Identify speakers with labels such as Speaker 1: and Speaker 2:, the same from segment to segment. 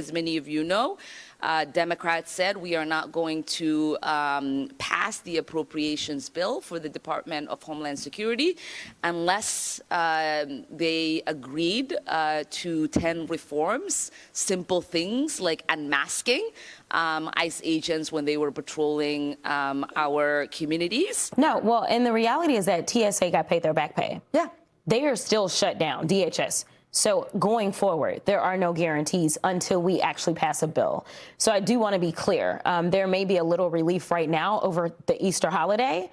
Speaker 1: as many of you know, Democrats said we are not going to pass the appropriations bill for the Department of Homeland Security unless they agreed to 10 reforms, simple things like unmasking ICE agents when they were patrolling our communities.
Speaker 2: No, well, and the reality is that TSA got paid their back pay.
Speaker 3: Yeah.
Speaker 2: They are still shut down, DHS. So going forward, there are no guarantees until we actually pass a bill. So I do want to be clear. There may be a little relief right now over the Easter holiday,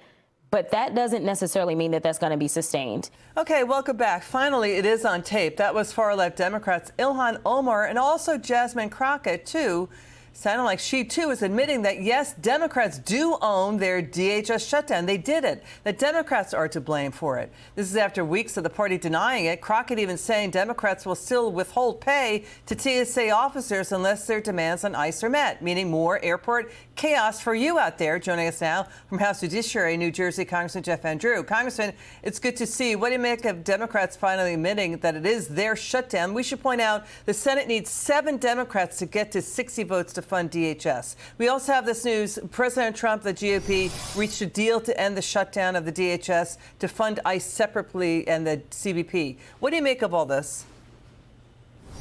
Speaker 2: but that doesn't necessarily mean that that's going to be sustained.
Speaker 3: Okay, welcome back. Finally, it is on tape. That was far-left Democrats Ilhan Omar and also Jasmine Crockett, too. Sounded like she, too, is admitting that, yes, Democrats do own their DHS shutdown. They did it. The Democrats are to blame for it. This is after weeks of the party denying it. Crockett even saying Democrats will still withhold pay to TSA officers unless their demands on ICE are met, meaning more airport chaos for you out there. Joining us now from House Judiciary, New Jersey, Congressman Jeff Van Drew. Congressman, it's good to see you. What do you make of Democrats finally admitting that it is their shutdown? We should point out the Senate needs 7 Democrats to get to 60 votes to fund DHS. We also have this news. President Trump, the GOP, reached a deal to end the shutdown of the DHS to fund ICE separately and the CBP. What do you make of all this?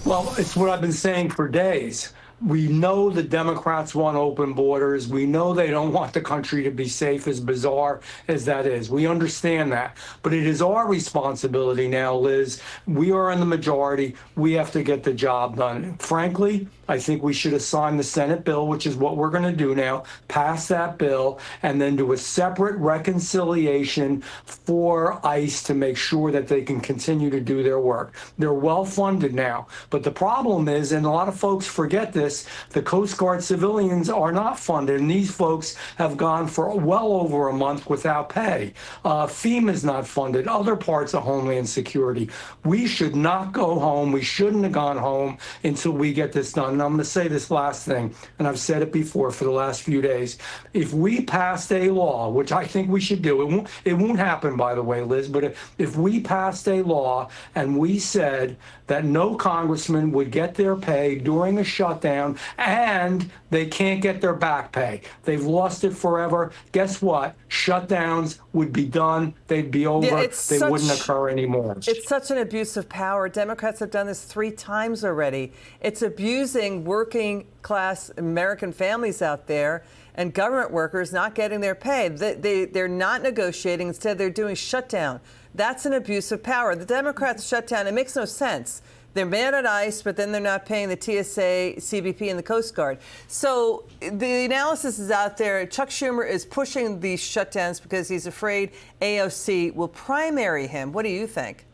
Speaker 4: Well, it's what I've been saying for days. We know the Democrats want open borders. We know they don't want the country to be safe, as bizarre as that is. We understand that. But it is our responsibility now, Liz. We are in the majority. We have to get the job done. Frankly, I think we should assign the Senate bill, which is what we're going to do now, pass that bill, and then do a separate reconciliation for ICE to make sure that they can continue to do their work. They're well funded now. But the problem is, and a lot of folks forget this, the Coast Guard civilians are not funded, and these folks have gone for well over a month without pay. FEMA is not funded, other parts of Homeland Security. We should not go home. We shouldn't have gone home until we get this done. And I'm going to say this last thing, and I've said it before for the last few days. If we passed a law, which I think we should do, it won't happen, by the way, Liz, but if we passed a law and we said that no congressman would get their pay during a shutdown and they can't get their back pay, they've lost it forever, guess what? Shutdowns would be done. They'd be over.
Speaker 3: Yeah,
Speaker 4: they wouldn't occur anymore.
Speaker 3: It's such an abuse of power. Democrats have done this 3 times already. It's abusing working class American families out there and government workers not getting their pay. They're not negotiating. Instead, they're doing shutdown. That's an abuse of power. The Democrats shut down. It makes no sense. They're mad at ICE, but then they're not paying the TSA, CBP, and the Coast Guard. So the analysis is out there. Chuck Schumer is pushing these shutdowns because he's afraid AOC will primary him. What do you think?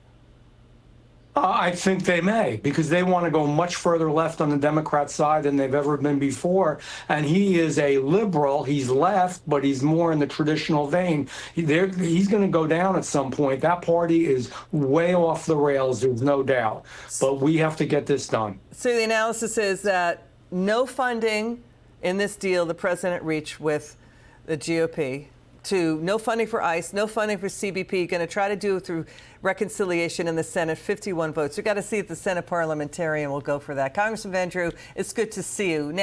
Speaker 4: I think they may, because they want to go much further left on the Democrat side than they've ever been before. And he is a liberal. He's left, but he's more in the traditional vein. He's going to go down at some point. That party is way off the rails, there's no doubt. But we have to get this done.
Speaker 3: So the analysis is that no funding in this deal the president reached with the GOP, to no funding for ICE, no funding for CBP, going to try to do it through reconciliation in the Senate, 51 votes. We've got to see if the Senate parliamentarian will go for that. Congressman Van Drew, it's good to see you. Now,